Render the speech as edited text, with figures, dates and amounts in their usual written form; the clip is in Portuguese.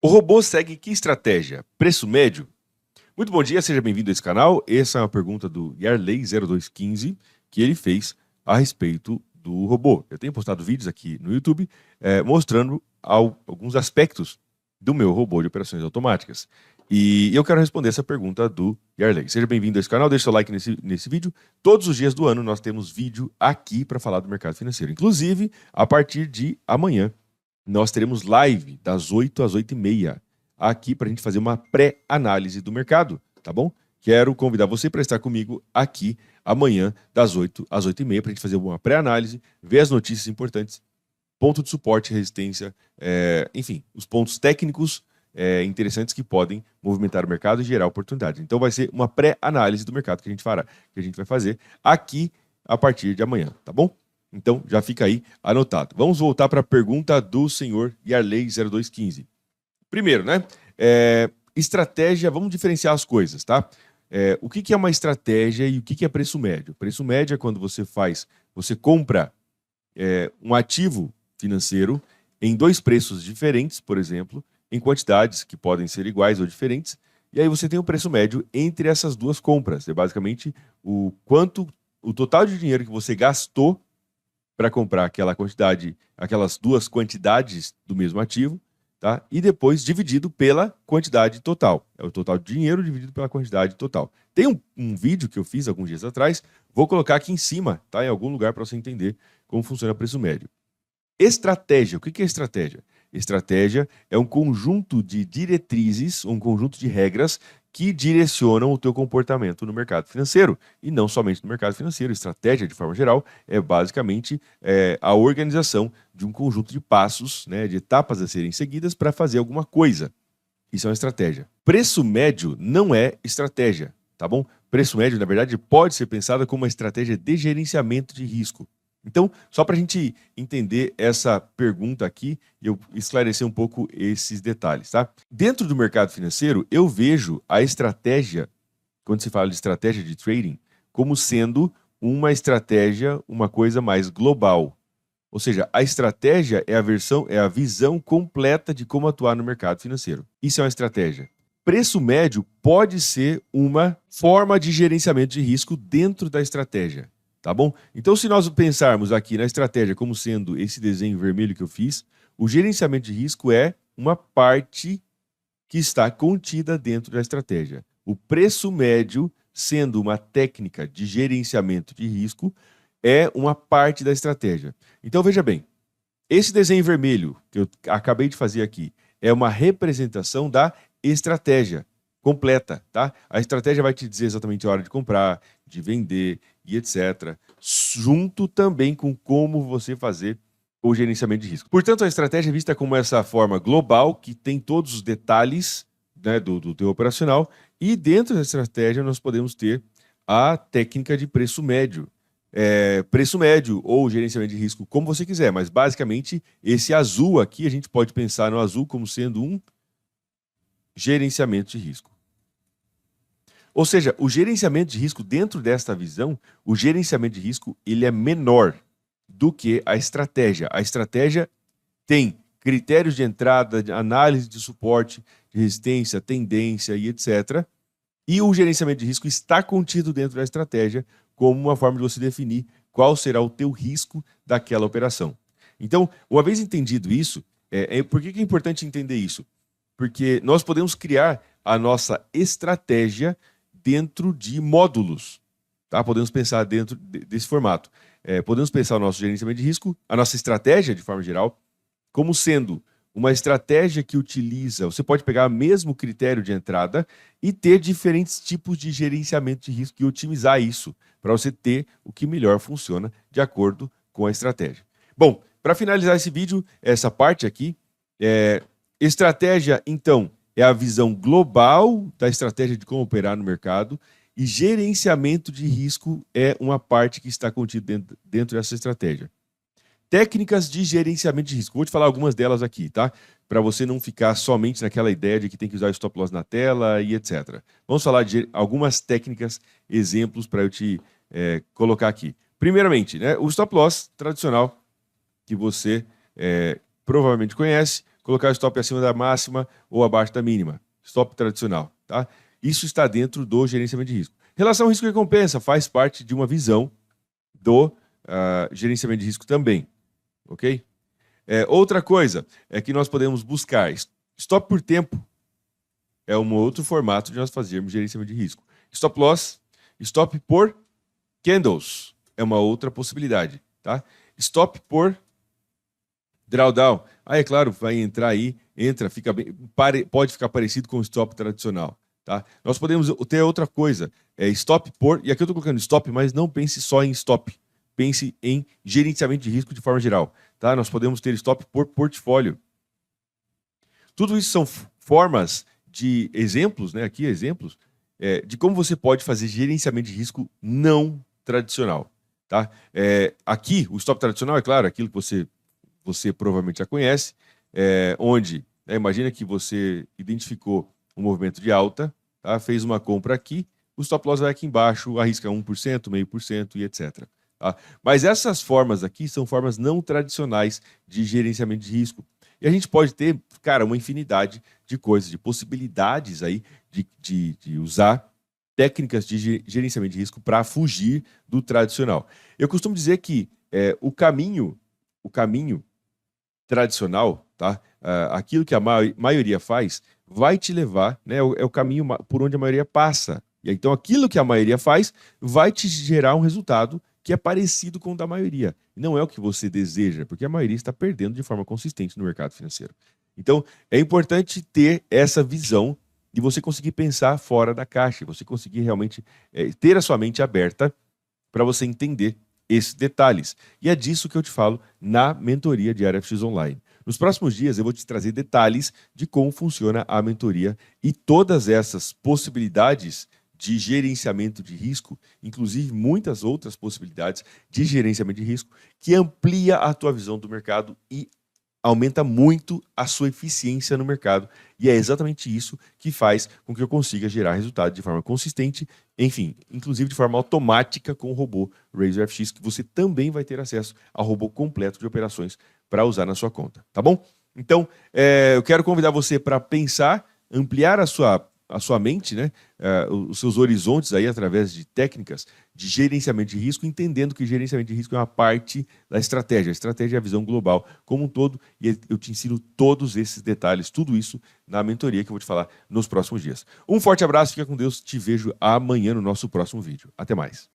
O robô segue que estratégia? Preço médio? Muito bom dia, seja bem-vindo a esse canal. Essa é uma pergunta do Yarley0215 que ele fez a respeito do robô. Eu tenho postado vídeos aqui no YouTube mostrando alguns aspectos do meu robô de operações automáticas. E eu quero responder essa pergunta do Yarley. Seja bem-vindo a esse canal, deixe seu like nesse vídeo. Todos os dias do ano nós temos vídeo aqui para falar do mercado financeiro. Inclusive, a partir de amanhã, nós teremos live das 8 às 8h30 aqui para a gente fazer uma pré-análise do mercado, tá bom? Quero convidar você para estar comigo aqui amanhã das 8 às 8h30 para a gente fazer uma pré-análise, ver as notícias importantes, ponto de suporte, resistência, enfim, os pontos técnicos interessantes que podem movimentar o mercado e gerar oportunidades. Então vai ser uma pré-análise do mercado que a gente vai fazer aqui a partir de amanhã, tá bom? Então, já fica aí anotado. Vamos voltar para a pergunta do senhor Yarley0215. Primeiro, né? Estratégia, vamos diferenciar as coisas, tá? O que é uma estratégia e o que é preço médio? Preço médio é quando você compra um ativo financeiro em dois preços diferentes, por exemplo, em quantidades que podem ser iguais ou diferentes, e aí você tem o preço médio entre essas duas compras. É basicamente o total de dinheiro que você gastou para comprar aquelas duas quantidades do mesmo ativo, tá? E depois dividido pela quantidade total. É o total de dinheiro dividido pela quantidade total. Tem um vídeo que eu fiz alguns dias atrás, vou colocar aqui em cima, tá? Em algum lugar para você entender como funciona o preço médio. Estratégia. O que é estratégia? Estratégia é um conjunto de diretrizes, um conjunto de regras que direcionam o teu comportamento no mercado financeiro. E não somente no mercado financeiro. Estratégia, de forma geral, é basicamente a organização de um conjunto de passos, né, de etapas a serem seguidas para fazer alguma coisa. Isso é uma estratégia. Preço médio não é estratégia, tá bom? Preço médio, na verdade, pode ser pensado como uma estratégia de gerenciamento de risco. Então, só para a gente entender essa pergunta aqui, eu esclarecer um pouco esses detalhes, tá? Dentro do mercado financeiro, eu vejo a estratégia, quando se fala de estratégia de trading, como sendo uma estratégia, uma coisa mais global. Ou seja, a estratégia é a visão completa de como atuar no mercado financeiro. Isso é uma estratégia. Preço médio pode ser uma forma de gerenciamento de risco dentro da estratégia. Tá bom? Então, se nós pensarmos aqui na estratégia como sendo esse desenho vermelho que eu fiz, o gerenciamento de risco é uma parte que está contida dentro da estratégia. O preço médio, sendo uma técnica de gerenciamento de risco, é uma parte da estratégia. Então, veja bem, esse desenho vermelho que eu acabei de fazer aqui é uma representação da estratégia completa, tá? A estratégia vai te dizer exatamente a hora de comprar, de vender e etc. Junto também com como você fazer o gerenciamento de risco. Portanto, a estratégia é vista como essa forma global que tem todos os detalhes, né, do teu operacional, e dentro da estratégia nós podemos ter a técnica de preço médio. Preço médio ou gerenciamento de risco, como você quiser, mas basicamente esse azul aqui, a gente pode pensar no azul como sendo um gerenciamento de risco. Ou seja, o gerenciamento de risco dentro desta visão, o gerenciamento de risco ele é menor do que a estratégia. A estratégia tem critérios de entrada, de análise de suporte, de resistência, tendência e etc. E o gerenciamento de risco está contido dentro da estratégia como uma forma de você definir qual será o teu risco daquela operação. Então, uma vez entendido isso, por que é importante entender isso? Porque nós podemos criar a nossa estratégia dentro de módulos, tá? Podemos pensar dentro desse formato. Podemos pensar o nosso gerenciamento de risco, a nossa estratégia, de forma geral, como sendo uma estratégia que utiliza... Você pode pegar o mesmo critério de entrada e ter diferentes tipos de gerenciamento de risco e otimizar isso para você ter o que melhor funciona de acordo com a estratégia. Bom, para finalizar esse vídeo, essa parte aqui, estratégia, então, é a visão global da estratégia de como operar no mercado e gerenciamento de risco é uma parte que está contida dentro dessa estratégia. Técnicas de gerenciamento de risco. Vou te falar algumas delas aqui, tá? Para você não ficar somente naquela ideia de que tem que usar stop loss na tela e etc. Vamos falar de algumas técnicas, exemplos para eu te colocar aqui. Primeiramente, né, o stop loss tradicional que você provavelmente conhece. colocar o stop acima da máxima ou abaixo da mínima. Stop tradicional, tá? Isso está dentro do gerenciamento de risco. Relação risco e recompensa faz parte de uma visão do gerenciamento de risco também, ok? Outra coisa é que nós podemos buscar stop por tempo. É um outro formato de nós fazermos gerenciamento de risco. Stop loss, stop por candles é uma outra possibilidade, tá? Stop por drawdown. É claro, vai entrar aí, fica bem, pode ficar parecido com o stop tradicional, tá? Nós podemos ter outra coisa, stop por, e aqui eu estou colocando stop, mas não pense só em stop, pense em gerenciamento de risco de forma geral, tá? Nós podemos ter stop por portfólio. Tudo isso são formas de exemplos, né? Aqui exemplos de como você pode fazer gerenciamento de risco não tradicional, tá? Aqui o stop tradicional é claro, aquilo que você provavelmente já conhece, onde imagina que você identificou um movimento de alta, tá? Fez uma compra aqui, o stop loss vai aqui embaixo, arrisca 1%, 0,5% e etc. Tá? Mas essas formas aqui são formas não tradicionais de gerenciamento de risco. E a gente pode ter, cara, uma infinidade de coisas, de possibilidades aí de usar técnicas de gerenciamento de risco para fugir do tradicional. Eu costumo dizer que o caminho tradicional, tá? Aquilo que a maioria faz, vai te levar, né? É o caminho por onde a maioria passa. E então aquilo que a maioria faz vai te gerar um resultado que é parecido com o da maioria. Não é o que você deseja, porque a maioria está perdendo de forma consistente no mercado financeiro. Então, é importante ter essa visão de você conseguir pensar fora da caixa, você conseguir realmente ter a sua mente aberta para você entender esses detalhes. E é disso que eu te falo na mentoria de FX Online. Nos próximos dias eu vou te trazer detalhes de como funciona a mentoria e todas essas possibilidades de gerenciamento de risco, inclusive muitas outras possibilidades de gerenciamento de risco, que amplia a tua visão do mercado e aumenta muito a sua eficiência no mercado. E é exatamente isso que faz com que eu consiga gerar resultado de forma consistente, enfim, inclusive de forma automática com o robô Razor FX, que você também vai ter acesso ao robô completo de operações para usar na sua conta, tá bom? Então, eu quero convidar você para pensar, ampliar a sua mente, né? Os seus horizontes aí através de técnicas de gerenciamento de risco, entendendo que gerenciamento de risco é uma parte da estratégia. A estratégia é a visão global como um todo e eu te ensino todos esses detalhes, tudo isso na mentoria que eu vou te falar nos próximos dias. Um forte abraço, fica com Deus, te vejo amanhã no nosso próximo vídeo. Até mais.